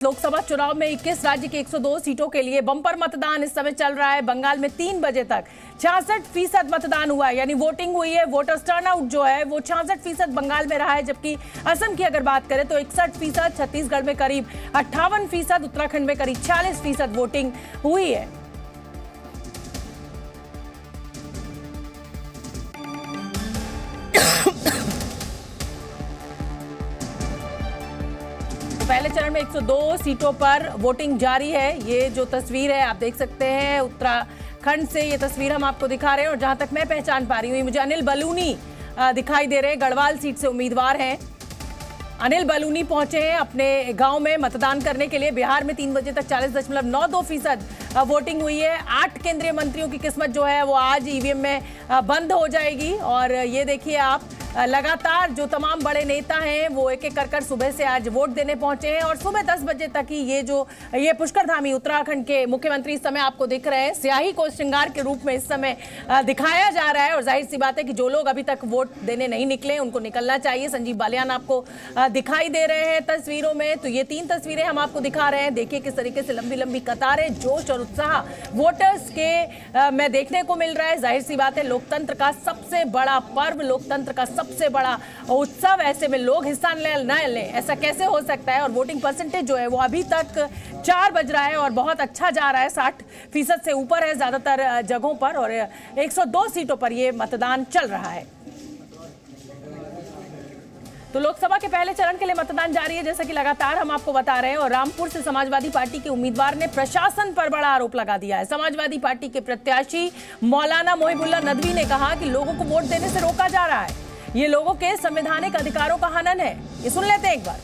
लोकसभा चुनाव में 21 राज्य की 102 सीटों के लिए बम्पर मतदान इस समय चल रहा है। बंगाल में 3 बजे तक 66% मतदान हुआ है, यानी वोटिंग हुई है। वोटर्स टर्नआउट जो है वो 66% बंगाल में रहा है, जबकि असम की अगर बात करें तो 61%, छत्तीसगढ़ में करीब 58%, उत्तराखंड में करीब 46% वोटिंग हुई है। पहले चरण में 102 सीटों पर वोटिंग जारी है। ये जो तस्वीर है आप देख सकते हैं, उत्तराखंड से ये तस्वीर हम आपको दिखा रहे हैं। और जहां तक मैं पहचान पा रही हूँ, मुझे अनिल बलूनी दिखाई दे रहे हैं, गढ़वाल सीट से उम्मीदवार हैं। अनिल बलूनी पहुंचे हैं अपने गांव में मतदान करने के लिए। बिहार में 3 बजे तक 40.92% वोटिंग हुई है। 8 केंद्रीय मंत्रियों की किस्मत जो है वो आज ईवीएम में बंद हो जाएगी। और ये देखिए आप, लगातार जो तमाम बड़े नेता हैं वो एक एक कर सुबह से आज वोट देने पहुंचे हैं। और सुबह 10 बजे तक ही ये पुष्कर धामी उत्तराखंड के मुख्यमंत्री इस समय आपको दिख रहे हैं। स्याही को श्रृंगार के रूप में इस समय दिखाया जा रहा है। और जाहिर सी बात है कि जो लोग अभी तक वोट देने नहीं निकले उनको निकलना चाहिए। संजीव बालियान आपको दिखाई दे रहे हैं तस्वीरों में। तो ये 3 तस्वीरें हम आपको दिखा रहे हैं। देखिए किस तरीके से लंबी लंबी कतारें, जोश और उत्साह वोटर्स के में देखने को मिल रहा है। जाहिर सी बात है, लोकतंत्र का सबसे बड़ा पर्व, लोकतंत्र का सबसे बड़ा उत्सव, ऐसे में लोग हिस्सा न लें, ऐसा कैसे हो सकता है। और वोटिंग परसेंटेज जो है वो अभी तक 4 बज रहा है और बहुत अच्छा जा रहा है, 60% से ऊपर है ज्यादातर जगहों पर। और 102 सीटों पर यह मतदान चल रहा है। तो लोकसभा के पहले चरण के लिए मतदान जारी है, जैसा कि लगातार हम आपको बता रहे हैं। और रामपुर से समाजवादी पार्टी के उम्मीदवार ने प्रशासन पर बड़ा आरोप लगा दिया है। समाजवादी पार्टी के प्रत्याशी मौलाना मोहिबुल्लाह नदवी ने कहा कि लोगों को वोट देने से रोका जा रहा है। ये लोगों के संवैधानिक अधिकारों का हनन है। ये सुन लेते हैं एक बार।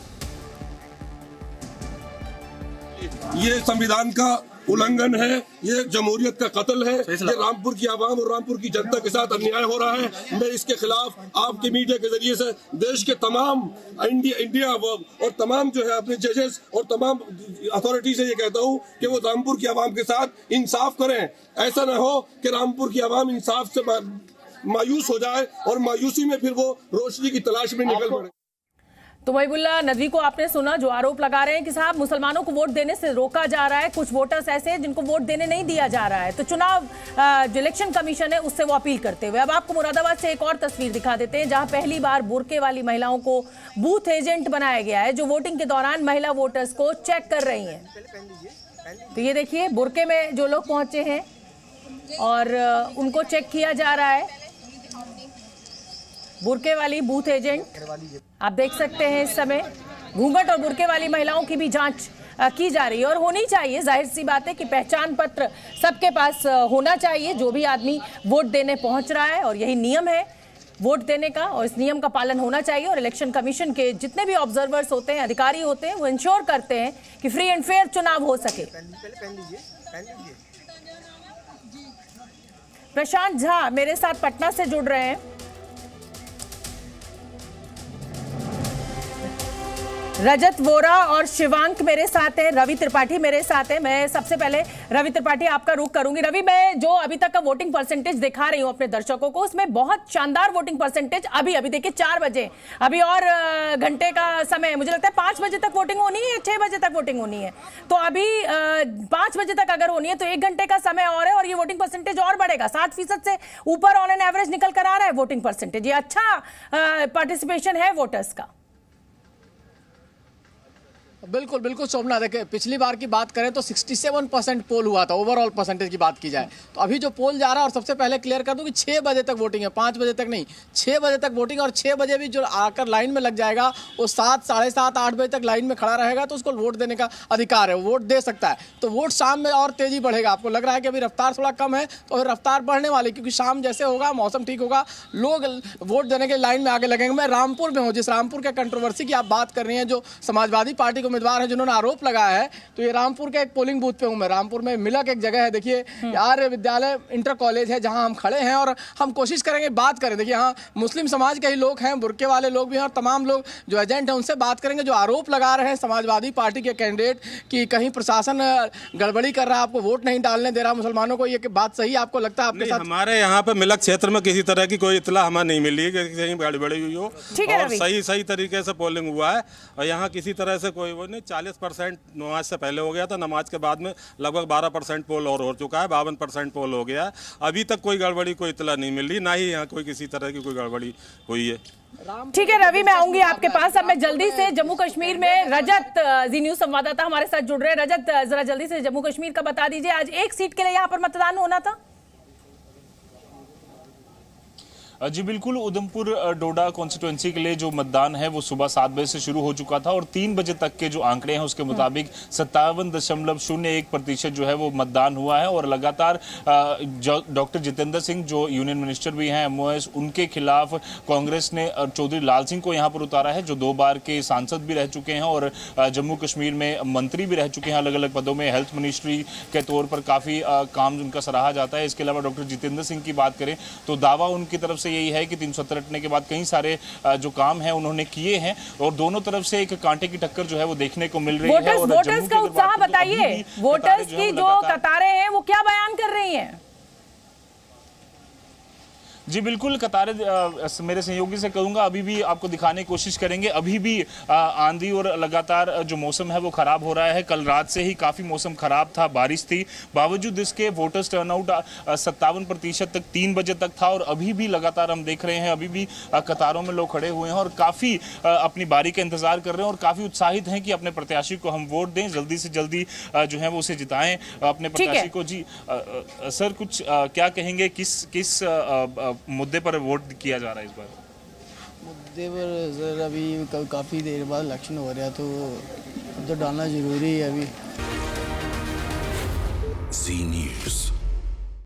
ये संविधान का उल्लंघन है, ये जमहूरियत का कत्ल है, ये रामपुर की आवाम और रामपुर की जनता के साथ अन्याय हो रहा है। मैं इसके खिलाफ आपके मीडिया के जरिए से देश के तमाम इंडिया और तमाम जो है अपने जजेस और तमाम अथॉरिटी से ये कहता हूँ कि वो रामपुर की आवाम के साथ इंसाफ करें। ऐसा न हो कि रामपुर की आवाम इंसाफ से मायूस हो जाए और मायूसी में फिर वो रोशनी की तलाश में निकल पड़े। तो मोहिबुल्लाह नदवी को आपने सुना, जो आरोप लगा रहे हैं कि साहब मुसलमानों को वोट देने से रोका जा रहा है। कुछ वोटर्स ऐसे हैं जिनको वोट देने नहीं दिया जा रहा है। तो चुनाव जो इलेक्शन कमीशन है उससे वो अपील करते हुए अब आपको मुरादाबाद से एक और तस्वीर दिखा देते हैं, जहां पहली बार बुर्के वाली महिलाओं को बूथ एजेंट बनाया गया है, जो वोटिंग के दौरान महिला वोटर्स को चेक कर रही हैं। तो ये देखिए, बुर्के में जो लोग पहुंचे हैं और उनको चेक किया जा रहा है। बुर्के वाली बूथ एजेंट आप देख सकते हैं इस समय। घूंघट और बुर्के वाली महिलाओं की भी जांच की जा रही है और होनी चाहिए। जाहिर सी बात है कि पहचान पत्र सबके पास होना चाहिए, जो भी आदमी वोट देने पहुंच रहा है। और यही नियम है वोट देने का, और इस नियम का पालन होना चाहिए। और इलेक्शन कमीशन के जितने भी ऑब्जर्वर्स होते हैं, अधिकारी होते हैं, वो इंश्योर करते हैं कि फ्री एंड फेयर चुनाव हो सके। प्रशांत झा मेरे साथ पटना से जुड़ रहे हैं। रजत वोरा और शिवांक मेरे साथ है, रवि त्रिपाठी मेरे साथ है। मैं सबसे पहले रवि त्रिपाठी आपका रुख करूंगी। रवि, मैं जो अभी तक का वोटिंग परसेंटेज दिखा रही हूं अपने दर्शकों को, उसमें बहुत शानदार वोटिंग परसेंटेज अभी देखिए 4 बजे, अभी और घंटे का समय है। मुझे लगता है 5 बजे तक वोटिंग होनी है, 6 बजे तक वोटिंग होनी है। तो अभी 5 बजे तक अगर होनी है तो 1 घंटे का समय और है, और ये वोटिंग परसेंटेज और बढ़ेगा। 60% से ऊपर ऑन एन एवरेज निकल कर आ रहा है वोटिंग परसेंटेज। ये अच्छा पार्टिसिपेशन है वोटर्स का। बिल्कुल बिल्कुल शोभना, देखिए पिछली बार की बात करें तो 67% पोल हुआ था, ओवरऑल परसेंटेज की बात की जाए तो। अभी जो पोल जा रहा है, और सबसे पहले क्लियर कर दूं कि 6 बजे तक वोटिंग है, 5 बजे तक नहीं, 6 बजे तक वोटिंग। और 6 बजे भी जो आकर लाइन में लग जाएगा वो 7, साढ़े 7, 8 बजे तक लाइन में खड़ा रहेगा, तो उसको वोट देने का अधिकार है, वोट दे सकता है। तो वोट शाम में और तेजी बढ़ेगा। आपको लग रहा है कि अभी रफ्तार थोड़ा कम है, तो रफ्तार बढ़ने वाली, क्योंकि शाम जैसे होगा, मौसम ठीक होगा, लोग वोट देने के लाइन में आगे लगेंगे। मैं रामपुर में हूँ, जिस रामपुर के कंट्रोवर्सी की आप बात कर रही हैं, जो समाजवादी पार्टी के उम्मीदवार है जिन्होंने आरोप लगाया है, तो ये रामपुर के एक पोलिंग बूथ पे हूं मैं। रामपुर में मिलक एक जगह है, देखिए आर्य विद्यालय इंटर कॉलेज है, जहां हम खड़े हैं और हम कोशिश करेंगे बात करें। देखिए यहाँ मुस्लिम समाज के ही लोग हैं, बुर्के वाले लोग भी हैं, और तमाम लोग जो एजेंट हैं उनसे बात करेंगे, जो आरोप लगा रहे हैं समाजवादी पार्टी के कैंडिडेट कि कहीं प्रशासन गड़बड़ी कर रहा है, आपको वोट नहीं डालने दे रहा मुसलमानों को। ये बात सही आपको लगता है? आपके साथ हमारे यहाँ पे मिलक क्षेत्र में किसी तरह की कोई इतला हमें नहीं मिली कि कहीं गड़बड़ी हुई हो, और सही तरीके से पोलिंग हुआ है। और यहाँ किसी तरह से कोई वो नहीं 40% नमाज से पहले हो गया था, नमाज के बाद में लगभग 12% पोल और हो चुका है, 52% पोल हो गया है। अभी तक कोई गड़बड़ी कोई इतला नहीं मिल रही, ना ही यहाँ कोई किसी तरह की कोई गड़बड़ी हुई है। ठीक है रवि, मैं आऊंगी आपके पास। अब मैं जल्दी से जम्मू कश्मीर में रजत, जी न्यूज संवाददाता हमारे साथ जुड़ रहे हैं। रजत, जरा जल्दी से जम्मू कश्मीर का बता दीजिए, आज एक सीट के लिए यहाँ पर मतदान होना था। जी बिल्कुल, उधमपुर डोडा कॉन्स्टिट्यूंसी के लिए जो मतदान है वो सुबह 7 बजे से शुरू हो चुका था और 3 बजे तक के जो आंकड़े हैं उसके मुताबिक 57.01% जो है वो मतदान हुआ है। और लगातार डॉक्टर जितेंद्र सिंह जो यूनियन मिनिस्टर भी हैं MOS, उनके खिलाफ कांग्रेस ने चौधरी लाल सिंह को यहाँ पर उतारा है, जो 2 बार के सांसद भी रह चुके हैं और जम्मू कश्मीर में मंत्री भी रह चुके हैं अलग अलग पदों में। हेल्थ मिनिस्ट्री के तौर पर काफ़ी काम उनका सराहा जाता है। इसके अलावा डॉक्टर जितेंद्र सिंह की बात करें तो दावा उनकी तरफ यही है कि 370 रटने के बाद कई सारे जो काम है उन्होंने किए हैं और दोनों तरफ से एक कांटे की टक्कर जो है वो देखने को मिल रही है। और वोटर्स का उत्साह बताइए, वोटर्स की जो कतारें हैं वो क्या बयान कर रही हैं? जी बिल्कुल, कतारें मेरे सहयोगी से कहूँगा अभी भी आपको दिखाने की कोशिश करेंगे। अभी भी आंधी और लगातार जो मौसम है वो ख़राब हो रहा है। कल रात से ही काफ़ी मौसम ख़राब था, बारिश थी, बावजूद इसके वोटर्स टर्नआउट 57% तक 3 बजे तक था और अभी भी लगातार हम देख रहे हैं अभी भी कतारों में लोग खड़े हुए हैं और काफ़ी अपनी बारी का इंतज़ार कर रहे हैं और काफ़ी उत्साहित हैं कि अपने प्रत्याशी को हम वोट दें, जल्दी से जल्दी जो है वो उसे जिताएं अपने प्रत्याशी को। जी सर, कुछ क्या कहेंगे, किस मुद्दे पर वोट किया जा रहा है इस बार? मुद्दे पर सर अभी काफ़ी देर बाद इलेक्शन हो रहा है तो डालना ज़रूरी है अभी। जी न्यूज़।